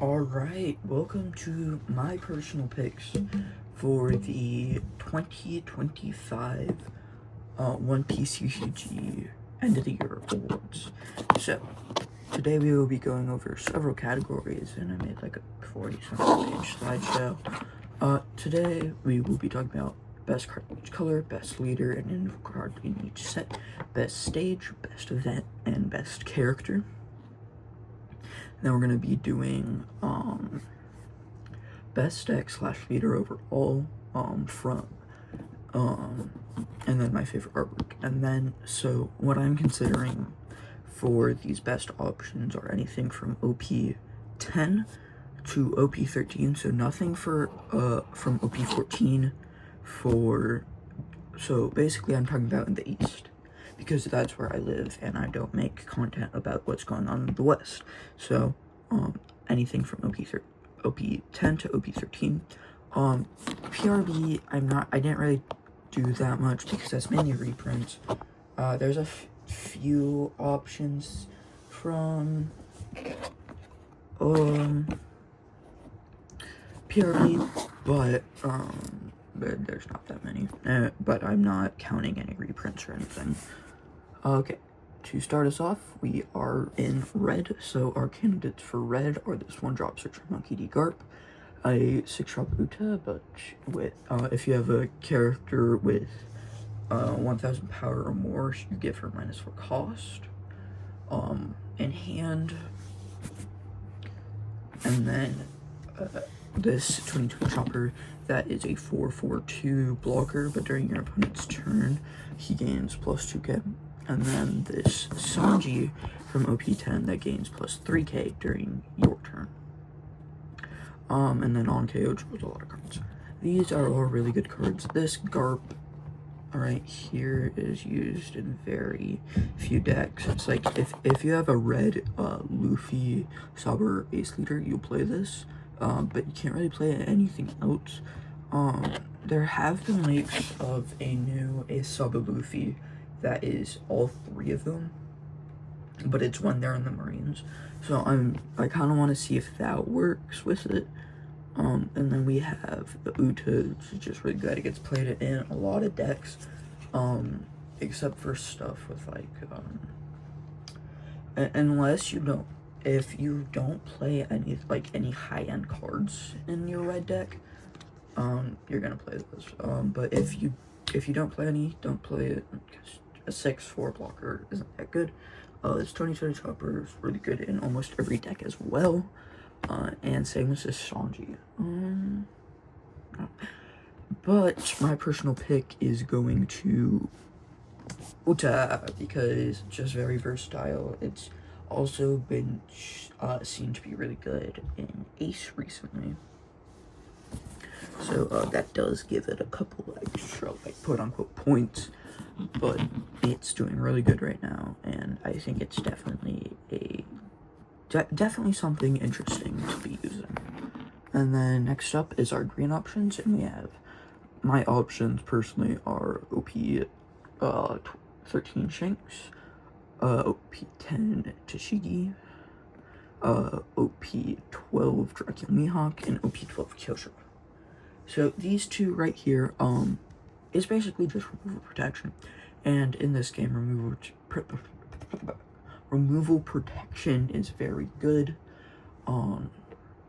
Alright, welcome to my personal picks for the 2025 OPTCG End of the Year Awards. So, today we will be going over several categories, and I made like a 40-something page slideshow. Today we will be talking about best card in each color, best leader and individual card in each set, best stage, best event, and best character. Then we're going to be doing best deck / leader overall and then my favorite artwork. And then, so what I'm considering for these best options are anything from OP10 to OP13, so nothing for from OP14 so basically I'm talking about in the East, because that's where I live and I don't make content about what's going on in the West. So anything from OP10 to OP13. PRB, I didn't really do that much because that's mainly reprints. There's a few options from PRB, but there's not that many. But I'm not counting any reprints or anything. Okay, to start us off, we are in red. So our candidates for red are this 1-drop Searcher Monkey D. Garp, a 6-drop Uta, but with if you have a character with 1000 power or more, you give her -4 cost in hand. And then this 22 chopper, that is a 4/4/2 blocker, but during your opponent's turn he gains +2k. And then this Sanji from OP10 that gains +3k during your turn. And then on KO draws a lot of cards. These are all really good cards. This Garp right here is used in very few decks. It's like if you have a red Luffy Saber Ace Leader, you'll play this, but you can't really play anything else. There have been leaks of a new Ace Saber Luffy that is all 3 of them, but it's when they're in the Marines. So I kind of want to see if that works with it. And then we have the Uta, which is just really good. It gets played in a lot of decks, except for stuff with like, unless you don't, if you don't play any high-end cards in your red deck, you're gonna play this. But if you don't play any, don't play it, because a 6/4 blocker isn't that good. This 2020 chopper is really good in almost every deck as well. And same with this Sanji. But my personal pick is going to Uta, because it's just very versatile. It's also been seen to be really good in Ace recently. So that does give it a couple extra, like, quote-unquote points, but it's doing really good right now, and I think it's definitely definitely something interesting to be using. And then next up is our green options, and we have, my options personally are OP13 Shanks, OP10 Tashigi, OP12 Dracula Mihawk, and OP12 Kyosho. So these two right here is basically just removal protection, and in this game removal protection is very good.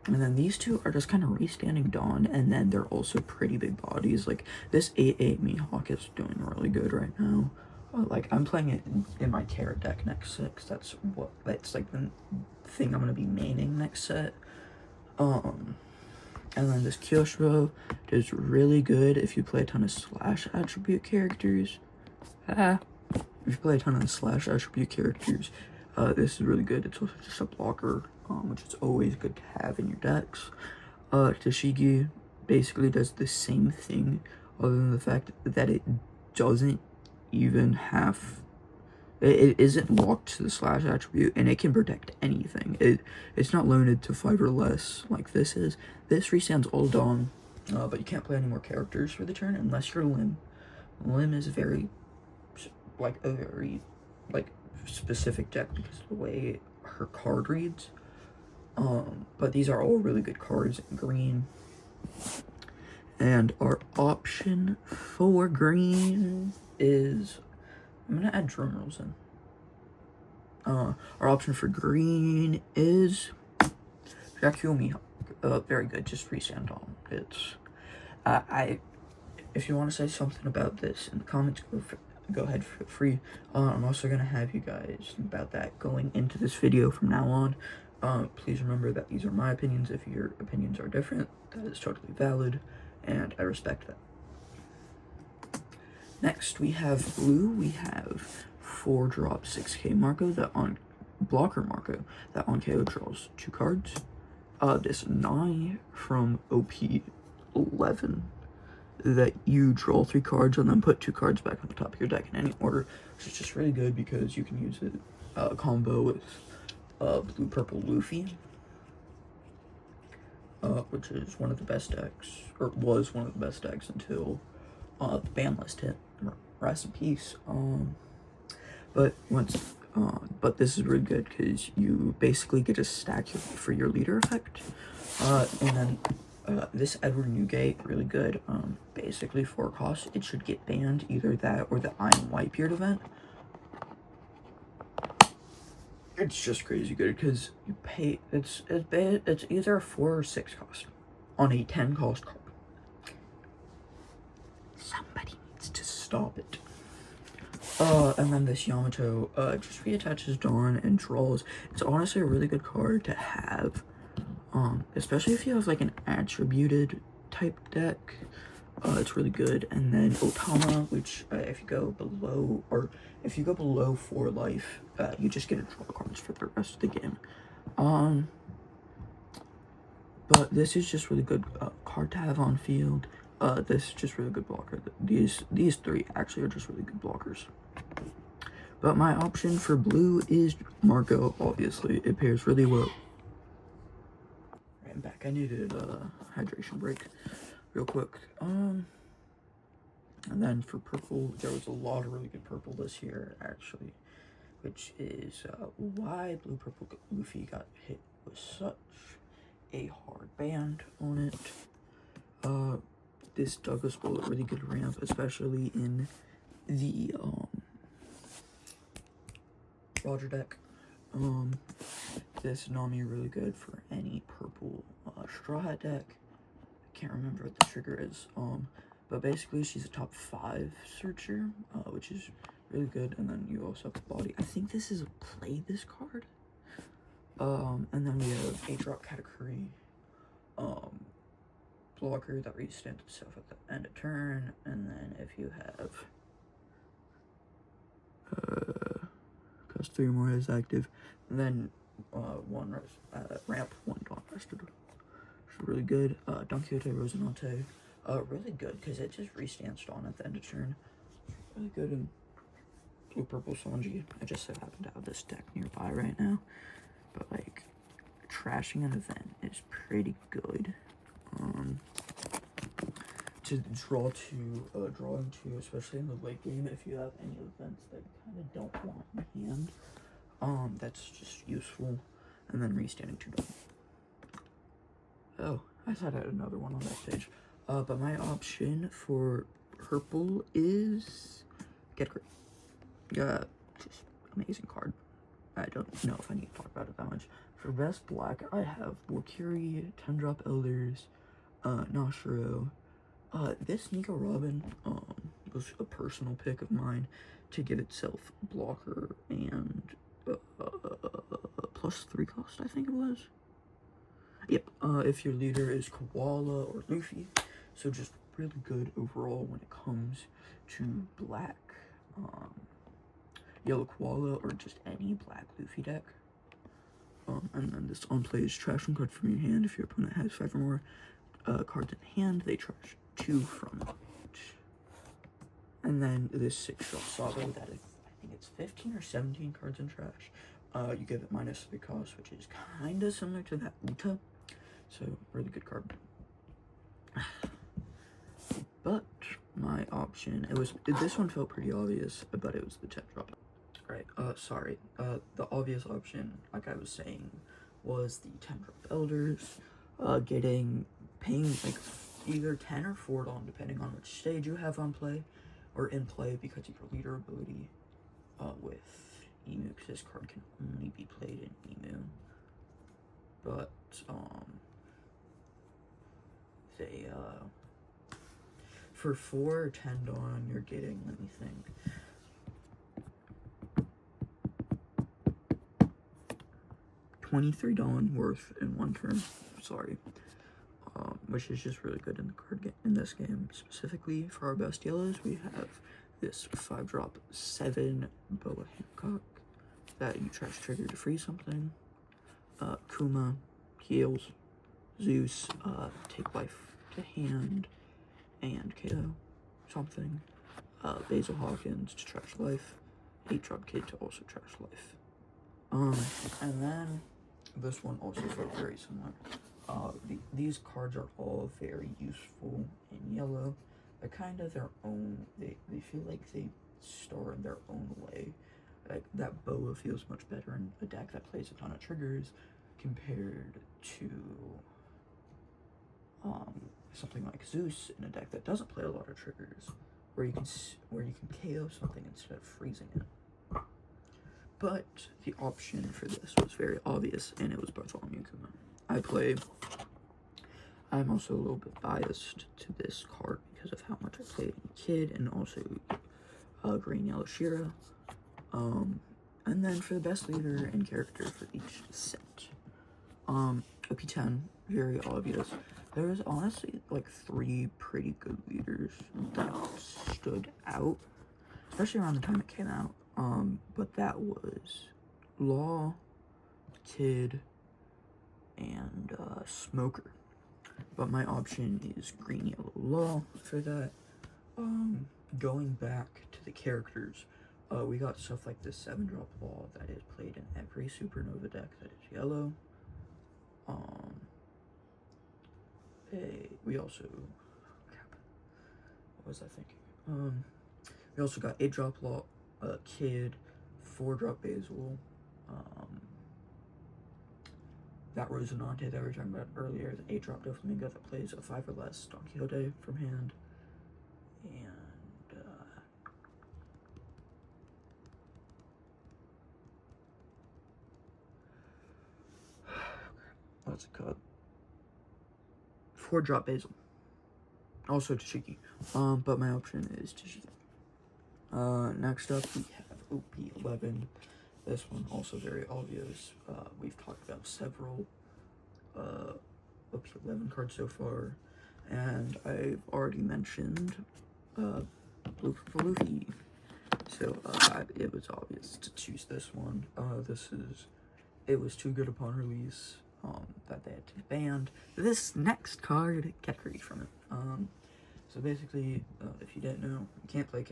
And then these two are just kind of restanding Dawn, and then they're also pretty big bodies. Like this 8/8 Mihawk is doing really good right now. Like I'm playing it in my Terra deck next set, 'cause that's like the thing I'm gonna be maining next set. And then this Kyosho does really good if you play a ton of slash attribute characters. If you play a ton of slash attribute characters, this is really good. It's also just a blocker, which is always good to have in your decks. Tashigi basically does the same thing, other than the fact that it doesn't even have, it isn't locked to the slash attribute, and it can protect anything. It's not limited to 5 or less like this is. This restands all Dawn, but you can't play any more characters for the turn unless you're Lim. Lim is a very specific deck because of the way her card reads. But these are all really good cards in green. And our option for green is, I'm gonna add drum rolls in. Our option for green is Jakuo Mihawk. Very good, just restand on. It's, if you want to say something about this in the comments, go ahead, feel free. I'm also gonna have you guys think about that going into this video from now on. Please remember that these are my opinions. If your opinions are different, that is totally valid, and I respect that. Next, we have blue. We have 4-drop 6K Marco, that on blocker Marco, that on KO draws 2 cards. This Nai from OP11, that you draw 3 cards and then put 2 cards back on the top of your deck in any order, which is just really good because you can use it combo with blue purple Luffy, which is one of the best decks, or was one of the best decks until the ban list hit. Rest in peace. But this is really good because you basically get a stack for your leader effect, and then this Edward Newgate, really good. Basically 4 costs, it should get banned, either that or the Iron Whitebeard event. It's just crazy good because you pay, it's either a 4 or 6 cost on a 10 cost card. Somebody needs to stop it. And then this Yamato just reattaches Dawn and draws. It's honestly a really good card to have, especially if you have like an attributed type deck. It's really good. And then Otama, which if you go below 4 life, you just get to draw cards for the rest of the game. But this is just really good card to have on field. This is just really good blocker. These 3 actually are just really good blockers. But my option for blue is Marco, obviously. It pairs really well. Right, I'm back. I needed a hydration break real quick. And then for purple, there was a lot of really good purple this year, actually, which is why blue purple Luffy got hit with such a hard band on it. This Douglas Bullet, really good ramp, especially in the Roger deck. This Nami really good for any purple Straw Hat deck. I can't remember what the trigger is. But basically she's a top 5 searcher, which is really good. And then you also have the body. I think this is a play this card. And then we have 8-drop Katakuri, blocker that restands itself at the end of turn. And then if you have cost 3 more is active, and then ramp 1 Dawn Rested. It's really good. Don Quixote Rosinante, really good because it just restands Dawn at the end of turn. Really good. And blue purple Sanji, I just so happen to have this deck nearby right now, but like trashing an event is pretty good. To draw into, especially in the late game, if you have any events that you kind of don't want in hand, that's just useful. And then restanding 2 Dawn. Oh, I thought I had another one on that page. But my option for purple is Get Grip. Just amazing card. I don't know if I need to talk about it that much. For best black, I have Warkiri, 10-drop Elders, Nashiro. This Nico Robin was a personal pick of mine to give itself blocker and plus 3 cost, I think it was. Yep, if your leader is Koala or Luffy. So just really good overall when it comes to black, yellow Koala, or just any black Luffy deck. And then this on play is trash 1 card from your hand. If your opponent has 5 or more cards in hand, they trash 2 from it. And then this 6-drop Saga, that is, I think it's 15 or 17 cards in trash. You give it minus 3 cost, which is kind of similar to that Uta. So, really good card. But my option, this one felt pretty obvious, but it was the 10-drop. Right, sorry. The obvious option, like I was saying, was the 10 drop elders, paying like either 10 or 4 Dawn, depending on which stage you have on play or in play, because of your leader ability with Emu, because this card can only be played in Emu. But they for 4 or 10 Dawn, you're getting, let me think, 23 Dawn worth in one turn. Sorry. Which is just really good in the card game, in this game. Specifically for our best yellows, we have this 5-drop 7 Boa Hancock that you trash trigger to freeze something. Kuma, heals, Zeus, take life to hand and KO something. Basil Hawkins to trash life. 8-drop Kid to also trash life. And then this one also felt very similar. These cards are all very useful in yellow. They're kind of their own, they feel like they star in their own way. Like, that Boa feels much better in a deck that plays a ton of triggers compared to something like Zeus in a deck that doesn't play a lot of triggers, where you can KO something instead of freezing it. But the option for this was very obvious, and it was Bartholomew Kuma. I'm also a little bit biased to this card because of how much I played in Kid, and also Green Yellow Shira. And then for the best leader and character for each set, OP10, very obvious. There was honestly like 3 pretty good leaders that stood out, especially around the time it came out. But that was Law, Kid, and Smoker. But my option is Green Yellow Law for that. Going back to the characters, we got stuff like this 7-drop Law that is played in every Supernova deck that is yellow. We also, what was I thinking? We also got 8-drop Law, Kid, 4-drop Basil, that Rosinante that we were talking about earlier, the 8-drop Doflamingo that plays a 5 or less Don Quixote from hand, and what's it called? 4-drop Basil, also Tashiki. But my option is Tashiki. Next up we have OP11. This one also very obvious. We've talked about several OP11 cards so far, and I've already mentioned Blue for Luffy. So it was obvious to choose this one. It was too good upon release that they had to be banned. This next card, get ready from it. So basically, if you didn't know, you can't play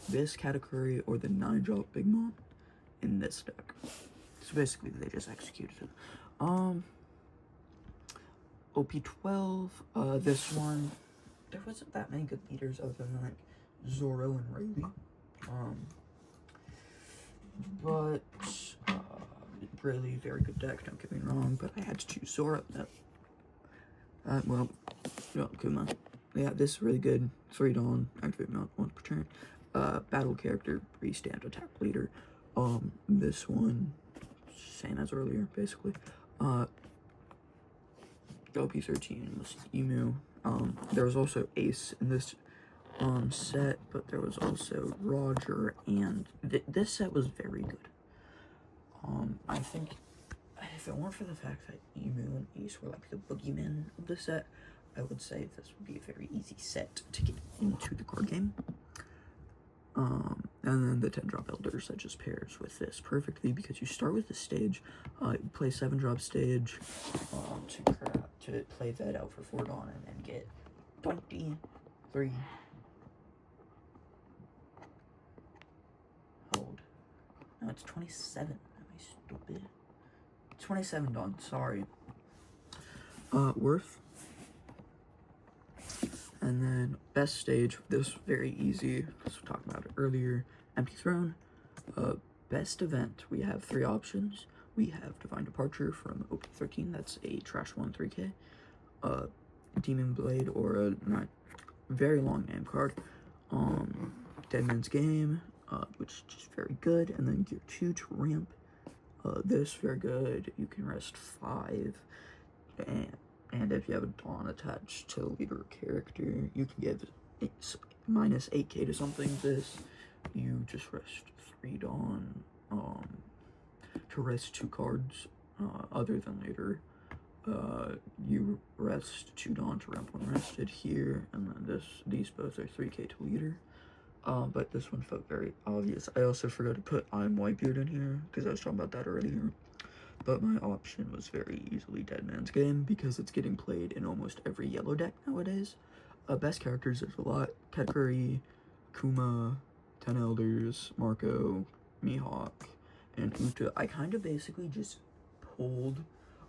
this category or the 9-drop Big Mom in this deck. So basically, they just executed it. OP12, this one, there wasn't that many good leaders other than like Zoro and Rayleigh. But really very good deck, don't get me wrong, but I had to choose Zoro. Kuma. Yeah, this is really good. 3 Dawn, activate mount 1 per turn. Battle character, stand attack leader. This one, same as earlier, basically. OP13 was Emu. There was also Ace in this set, but there was also Roger, and this set was very good. I think if it weren't for the fact that Emu and Ace were like the boogeymen of the set, I would say this would be a very easy set to get into the card game. And then the 10-drop Elders that just pairs with this perfectly, because you start with the stage, you play 7-drop stage to play that out for 4 Dawn, and then get 23. Hold. No, it's 27. Am I stupid? 27 Dawn, sorry. Worth. And then best stage, this very easy, as we talked about it earlier, Empty Throne. Best event, we have 3 options. we have Divine Departure from OP13. That's a trash 1/3K. Demon Blade, or a not very long name card. Dead Man's Game, which is just very good. And then Gear 2 to ramp. This very good. You can rest 5, and if you have a Dawn attached to leader character, you can give minus 8k to something. This, you just rest 3 Dawn to rest 2 cards other than leader. You rest 2 Dawn to ramp 1 rested here, and then these both are 3k to leader. But this one felt very obvious. I also forgot to put I'm Whitebeard in here because I was talking about that earlier. But my option was very easily Dead Man's Game because it's getting played in almost every yellow deck nowadays. Best characters, there's a lot. Katakuri, Kuma, 10 Elders, Marco, Mihawk, and Uta. I kind of basically just pulled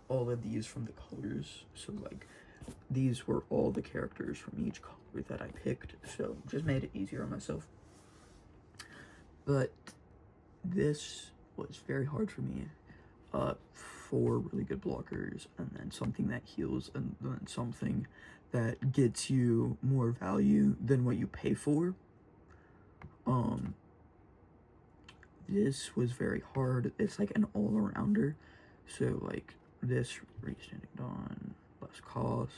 all of these from the colors. So like, these were all the characters from each color that I picked, so just made it easier on myself. But this was very hard for me. 4 really good blockers, and then something that heals, and then something that gets you more value than what you pay for. This was very hard. It's like an all-arounder. So like this Restanding Dawn, less cost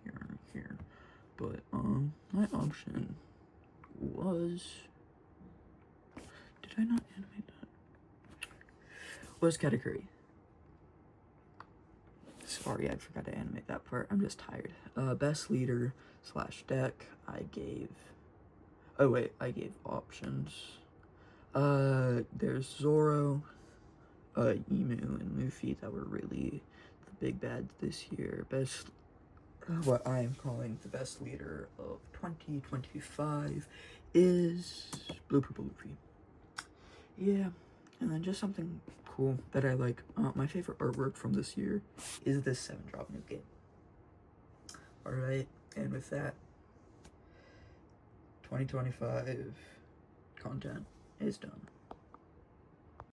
here and here. But my option was, did I not animate that? Was Katakuri. Sorry, I forgot to animate that part. I'm just tired. Best leader / deck, I gave options. There's Zoro, Emu, and Luffy that were really the big bads this year. What I am calling the best leader of 2025 is Blue Purple Luffy. Yeah, and then just something cool that I like. My favorite artwork from this year is this 7-drop new game. Alright, and with that, 2025 content is done.